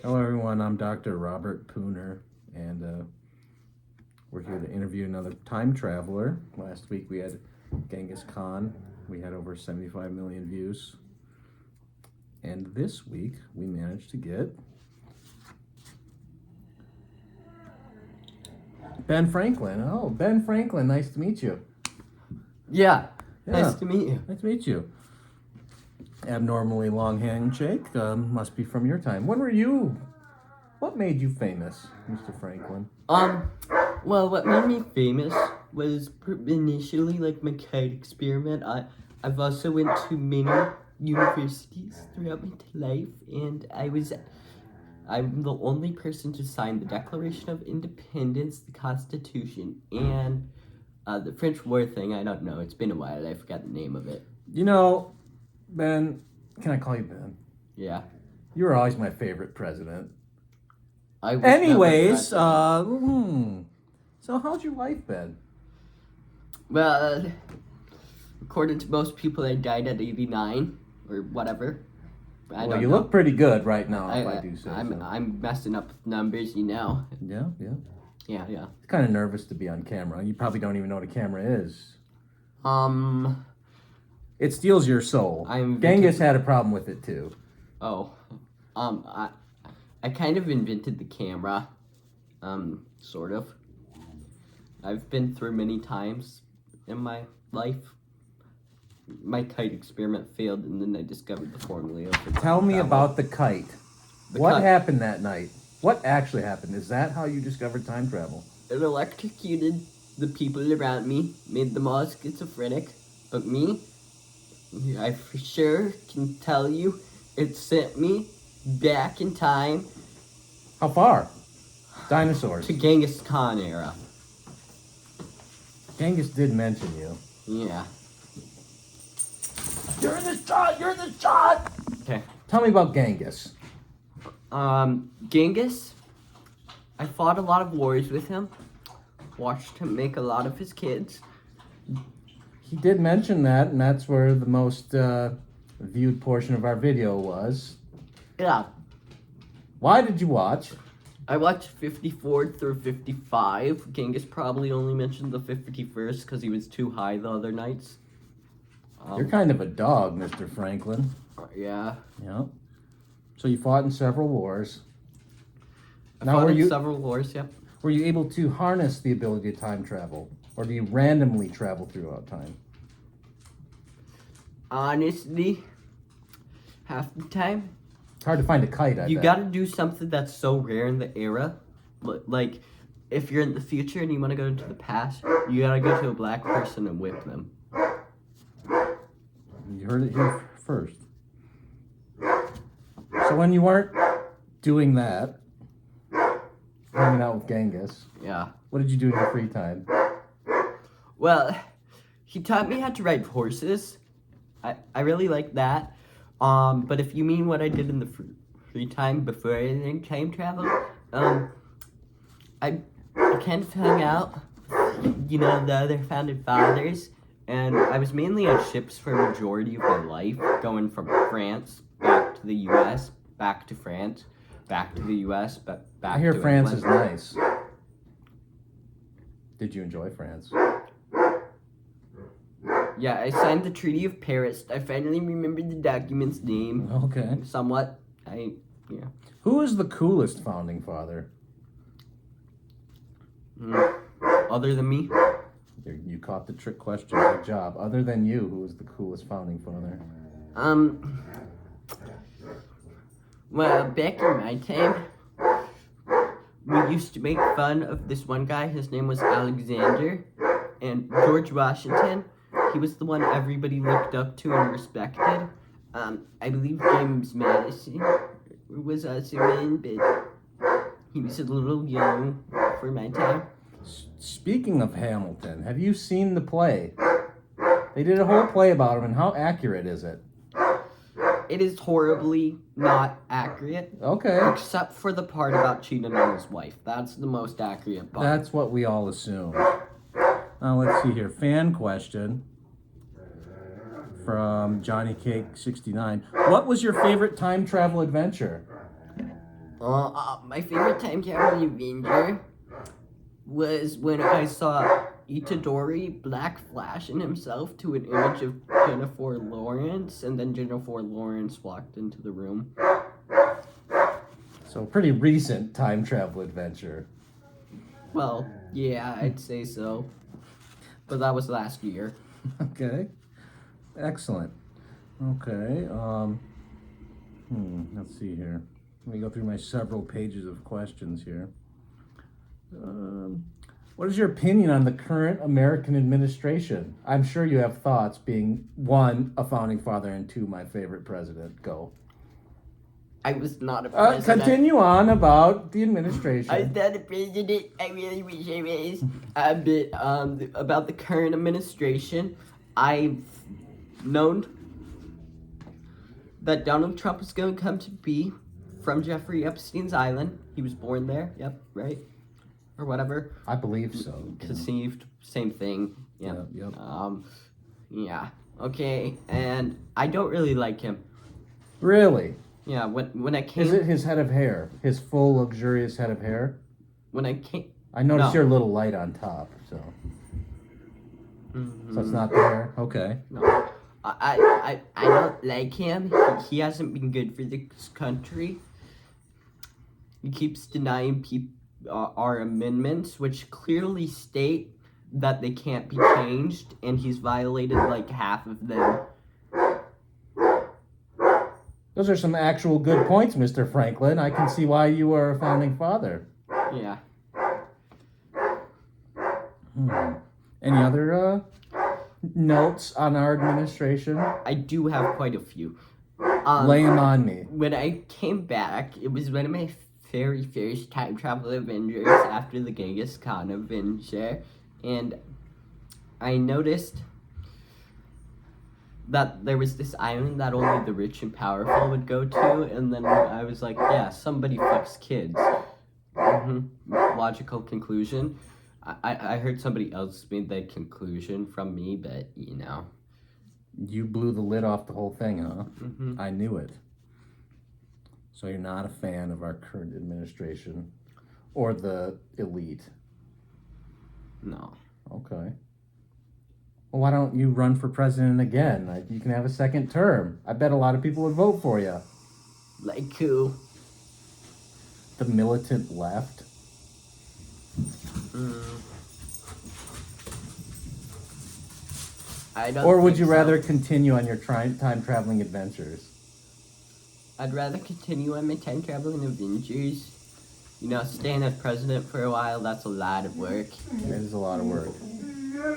Hello, everyone. I'm Dr. Robert Pooner, and we're here to interview another time traveler. Last week we had Genghis Khan. We had over 75 million views. And this week we managed to get Ben Franklin. Oh, Ben Franklin, nice to meet you. Yeah, Yeah, nice to meet you. nice to meet you. Abnormally long handshake. Must be from your time. When were you? What made you famous, Mr. Franklin? Well, what made me famous was initially like my kite experiment. I've also went to many universities throughout my life, and I'm the only person to sign the Declaration of Independence, the Constitution, and the French War thing. I don't know. It's been a while. I forgot the name of it. You know, Ben, can I call you Ben? Yeah. You were always my favorite president. I was Anyways, never president. so how's your life been? Well, according to most people, I died at 89 or whatever. Well, you look pretty good right now, if I do say so. I'm messing up with numbers, you know. Yeah. Yeah. Kind of nervous to be on camera. You probably don't even know what a camera is. It steals your soul. Genghis had a problem with it too. Oh, I kind of invented the camera. Sort of. I've been through many times in my life. My kite experiment failed, and then I discovered the formula. Tell me about the kite. What happened that night? What actually happened? Is that how you discovered time travel? It electrocuted the people around me, made them all schizophrenic. But me, I for sure can tell you, it sent me back in time. How far? Dinosaurs. To Genghis Khan era. Genghis did mention you. Yeah. You're in the shot! Okay. Tell me about Genghis. Genghis, I fought a lot of wars with him. Watched him make a lot of his kids. He did mention that, and that's where the most viewed portion of our video was. Yeah. Why did you watch? I watched 54 through 55. Genghis probably only mentioned the 51st because he was too high the other nights. You're kind of a dog, Mr. Franklin. Yeah. Yeah. So you fought in several wars. I fought in several wars, yep. Were you able to harness the ability to time travel? Or do you randomly travel throughout time? Honestly, half the time. It's hard to find a kite, I bet. You gotta do something that's so rare in the era. Like, if you're in the future and you want to go into the past, you gotta go to a black person and whip them. You heard it here first. So when you weren't doing that, hanging out with Genghis, yeah, what did you do in your free time? Well, he taught me how to ride horses. I really like that. But if you mean what I did in the free time before I did time travel, I kind of hung out, the other founding fathers, and I was mainly on ships for a majority of my life, going from France back to the U.S., back to France, back to the U.S., back to I hear France is England. nice. Did you enjoy France? Yeah, I signed the Treaty of Paris. I finally remembered the document's name. Okay. Somewhat. Who is the coolest founding father? Other than me? You caught the trick question. Good job. Other than you, who is the coolest founding father? Well, back in my time, we used to make fun of this one guy. His name was Alexander. And George Washington, he was the one everybody looked up to and respected. I believe James Madison was also in, but he was a little young for my time. Speaking of Hamilton, have you seen the play? They did a whole play about him, and how accurate is it? It is horribly not accurate. Okay. Except for the part about cheating on his wife. That's the most accurate part. That's what we all assume. Now, let's see here. Fan question from Johnny Cake 69. What was your favorite time travel adventure? My favorite time travel Avenger was when I saw Itadori Black Flash in himself to an image of Jennifer Lawrence, and then Jennifer Lawrence walked into the room. So, pretty recent time travel adventure. Well, yeah, I'd say so. But that was last year. Okay. Excellent. Okay. Let's see here. Let me go through my several pages of questions here. What is your opinion on the current American administration? I'm sure you have thoughts, being one, a founding father, and two, my favorite president. Go. I was not a president. Continue on about the administration. I was not a president. I really wish I was. But about the current administration, I've known that Donald Trump is going to come to be from Jeffrey Epstein's island. He was born there. Yep, right? Or whatever. I believe so. Conceived, same thing. Yeah. Yep. Yeah. Okay, and I don't really like him. Really? Yeah, when I came... Is it his head of hair? His full, luxurious head of hair? When I came... I noticed No. your little light on top, so... So it's not the hair? Okay. No. I don't like him. He hasn't been good for this country. He keeps denying our amendments, which clearly state that they can't be changed, and he's violated like half of them. Those are some actual good points, Mr. Franklin. I can see why you are a founding father. Yeah. Any other notes on our administration? I do have quite a few. Lay them on me. When I came back, it was one of my very first time travel adventures after the Genghis Khan adventure, and I noticed that there was this island that only the rich and powerful would go to, and then I was like, yeah, somebody fucks kids. Logical conclusion. I heard somebody else made that conclusion from me, but you know. You blew the lid off the whole thing, huh? Mm-hmm. I knew it. So you're not a fan of our current administration or the elite? No. Okay. Well, why don't you run for president again? You can have a second term. I bet a lot of people would vote for you. Like who? The militant left? I don't Or would think you so. rather continue on your time traveling adventures? I'd rather continue on my time traveling adventures. You know, staying as president for a while, that's a lot of work. It is a lot of work.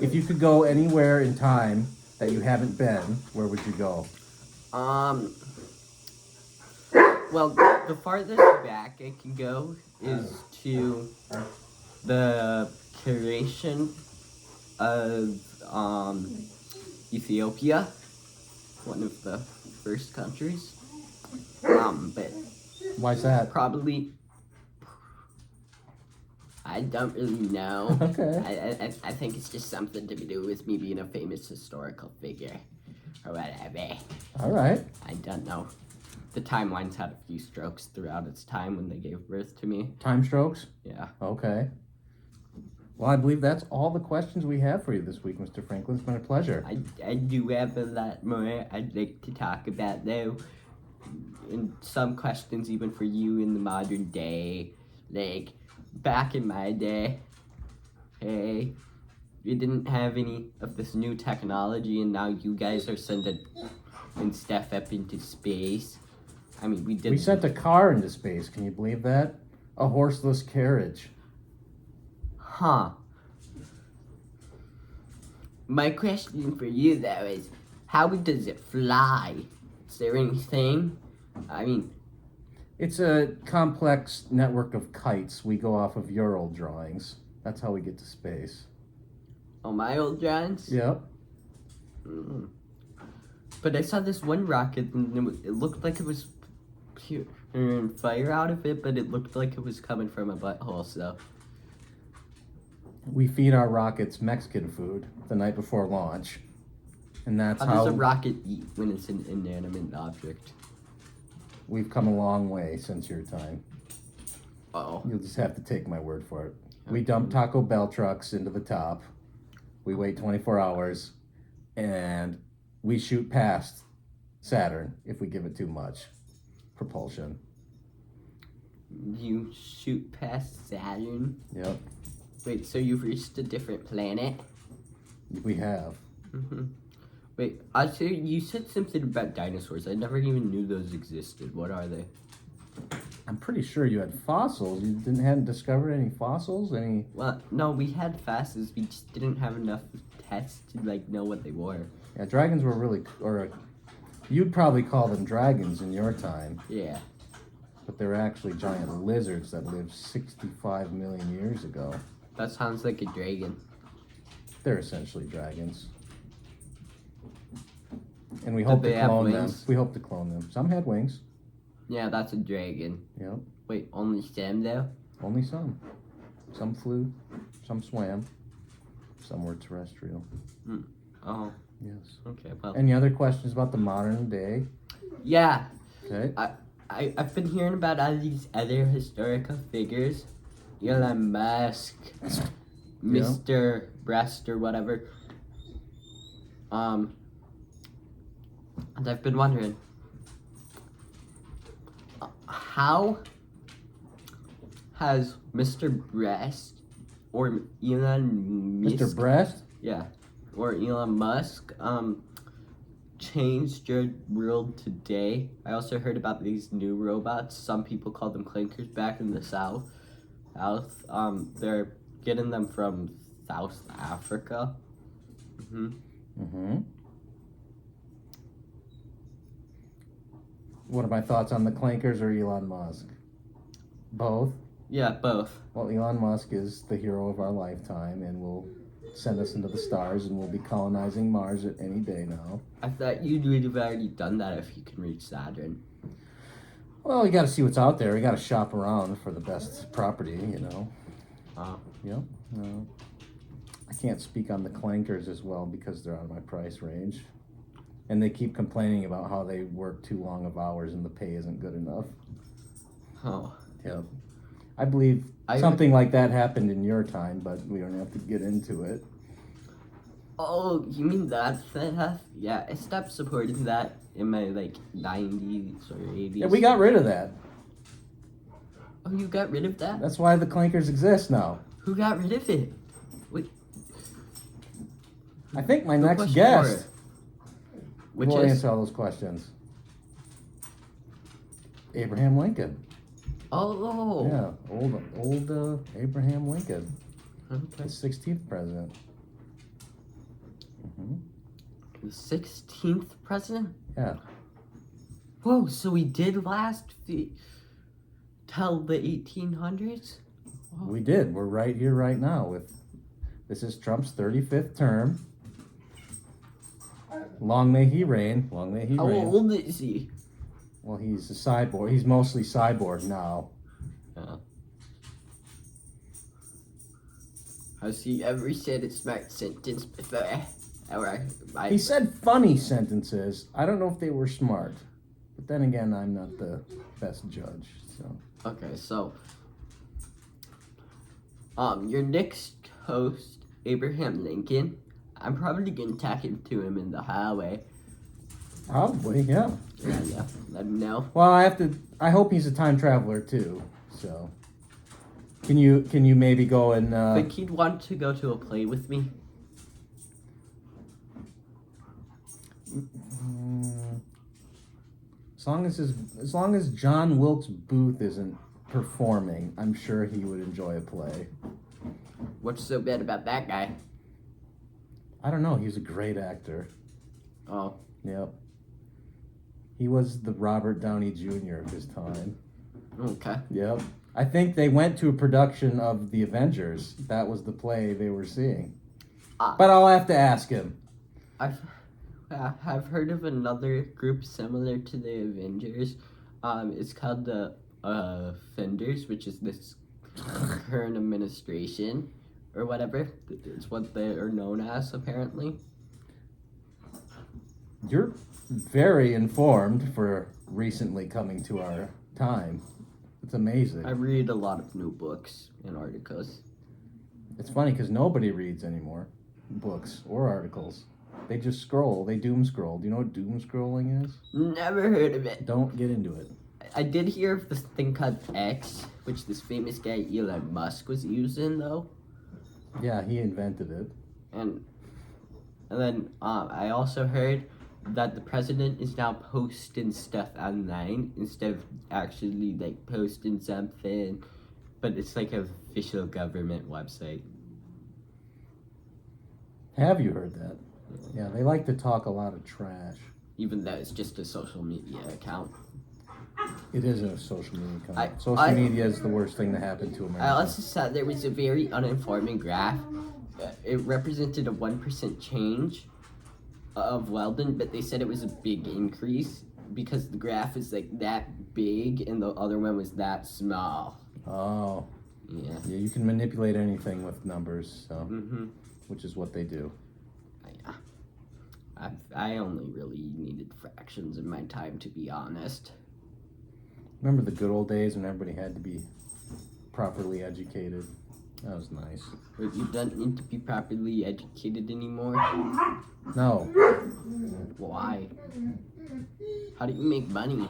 If you could go anywhere in time that you haven't been, where would you go? Well, the farthest back I can go is to the creation of, Ethiopia, one of the first countries. But Why's that? probably, I don't really know. Okay. I think it's just something to do with me being a famous historical figure, or whatever. All right. I don't know. The timeline's had a few strokes throughout its time when they gave birth to me. Time strokes? Yeah. Okay. Well, I believe that's all the questions we have for you this week, Mr. Franklin. It's been a pleasure. I do have a lot more I'd like to talk about, though. And some questions even for you in the modern day. Like, back in my day, hey, we didn't have any of this new technology, and now you guys are sending stuff up into space. I mean, we did. We sent a car into space. Can you believe that? A horseless carriage. Huh. My question for you, though, is how does it fly? Is there anything? I mean... It's a complex network of kites. We go off of your old drawings. That's how we get to space. Oh, my old drawings? Yep. Mm. But I saw this one rocket, and it looked like it was pure fire out of it, but it looked like it was coming from a butthole, so... We feed our rockets Mexican food the night before launch. And that's How does a rocket eat when it's an inanimate object? We've come a long way since your time. Oh. You'll just have to take my word for it. We dump Taco Bell trucks into the top. We wait 24 hours, and we shoot past Saturn if we give it too much propulsion. You shoot past Saturn? Yep, Wait, so you've reached a different planet? we have. Mm-hmm. Wait, actually, you said something about dinosaurs. I never even knew those existed. What are they? I'm pretty sure you had fossils. You hadn't discovered any fossils? Any? Well, no, we had fossils. We just didn't have enough tests to, like, know what they were. Yeah, dragons were really... You'd probably call them dragons in your time. Yeah. But they're actually giant lizards that lived 65 million years ago. That sounds like a dragon. They're essentially dragons. And we Did hope they to have clone them. wings? We hope to clone them. Some had wings. Yeah, that's a dragon. Yep. Wait, only Sam, though? Only some. Some flew. Some swam. Some were terrestrial. Oh, Yes. okay, well. Any other questions about the modern day? Yeah, Okay. I've been hearing about all these other historical figures. Elon Musk, Mr. Breast or whatever. And I've been wondering, how has Mr. Breast or Elon Musk, Mr. Breast? yeah, or Elon Musk, changed your world today? I also heard about these new robots. Some people call them clankers back in the south. They're getting them from South Africa. Mm-hmm. What are my thoughts on the clankers or Elon Musk? Both. Yeah, both. Well, Elon Musk is the hero of our lifetime and will send us into the stars, and we'll be colonizing Mars at any day now. I thought you would have already done that if you can reach Saturn. Well, you got to see what's out there. We got to shop around for the best property, you know. Yep. No. I can't speak on the clankers as well because they're out of my price range. And they keep complaining about how they work too long of hours and the pay isn't good enough. Oh. Yep. I believe something like that happened in your time, but we don't have to get into it. Oh, you mean that stuff? Yeah, I stopped supporting that in my, 90s or 80s. Yeah, we got rid of that. Oh, you got rid of that? That's why the clankers exist now. Who got rid of it? Wait. I think my Good next question guest for it. Which will is? answer all those questions. Abraham Lincoln. Oh. Yeah, old Abraham Lincoln, Okay. the 16th president. Hmm. The 16th president? Yeah. Whoa, so we did last till the 1800s? Whoa. We did. We're right here, right now. This is Trump's 35th term. Long may he reign. Long may he How reign. old is he? Well, he's a cyborg. He's mostly cyborg now. Has he ever said a smart sentence before? He said funny sentences. I don't know if they were smart. But then again, I'm not the best judge, so. Okay, so your next host, Abraham Lincoln, I'm probably gonna talk to him in the hallway. Probably, yeah. Yeah, let him know. Well, I hope he's a time traveler too, so. Can you maybe go and, Think he'd want to go to a play with me? as long as John Wilkes Booth isn't performing, I'm sure he would enjoy a play. What's so bad about that guy? I don't know. He's a great actor. Oh, Yep. He was the Robert Downey Jr. of his time. okay. Yep. I think they went to a production of The Avengers. That was the play they were seeing. But I'll have to ask him. I've heard of another group similar to the Avengers. It's called the Fenders, which is this current administration or whatever. It's what they are known as, apparently. You're very informed for recently coming to our time. It's amazing. I read a lot of new books and articles. It's funny because nobody reads anymore, books or articles. They just scroll. They doom scroll. Do you know what doom scrolling is? Never heard of it. Don't get into it. I did hear of this thing called X, which this famous guy Elon Musk was using though. Yeah, he invented it. And then I also heard that the president is now posting stuff online instead of actually like posting something, but it's like an official government website. Have you heard that? Yeah, they like to talk a lot of trash. Even though it's just a social media account. It is a social media account. I- Social media is the worst thing to happen to America. I also saw there was a very uninforming graph. It represented a 1% change of Weldon, but they said it was a big increase because the graph is like that big and the other one was that small. Oh, Yeah. yeah, you can manipulate anything with numbers, so Mm-hmm. which is what they do. Yeah. I only really needed fractions in my time, to be honest. Remember the good old days when everybody had to be properly educated? That was nice. But you don't need to be properly educated anymore. No, Why? How do you make money?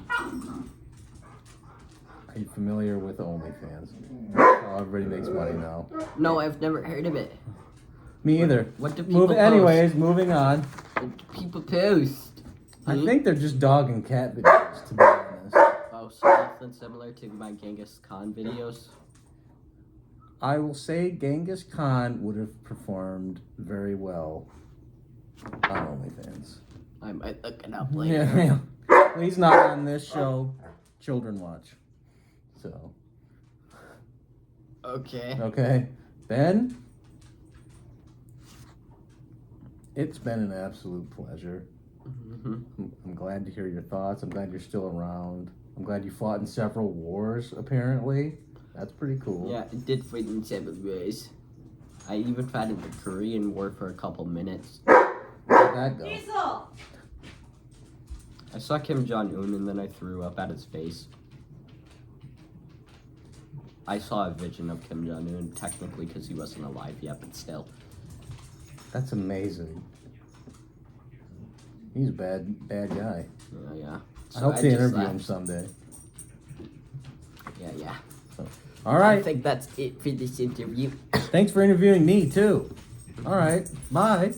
are you familiar with OnlyFans? Oh, everybody makes money now. No, I've never heard of it. Me either. What do people post? Anyways, moving on. What do people post? I think they're just dog and cat videos, to be honest. Oh, something similar to my Genghis Khan videos. I will say Genghis Khan would have performed very well on OnlyFans. I might look it up later. Yeah, yeah. He's not on this show. Children watch. So, Okay. okay. Ben, it's been an absolute pleasure. Mm-hmm. I'm glad to hear your thoughts. I'm glad you're still around. I'm glad you fought in several wars, apparently. That's pretty cool. Yeah, I did fight in several ways. I even fought in the Korean War for a couple minutes. How'd that go? Diesel! I saw Kim Jong-un and then I threw up at his face. I saw a vision of Kim Jong-un, technically because he wasn't alive yet, but still. That's amazing. He's a bad guy. Yeah. I hope they just interview left. him someday. Yeah. All I right. think that's it for this interview. Thanks for interviewing me, too. All right. Bye.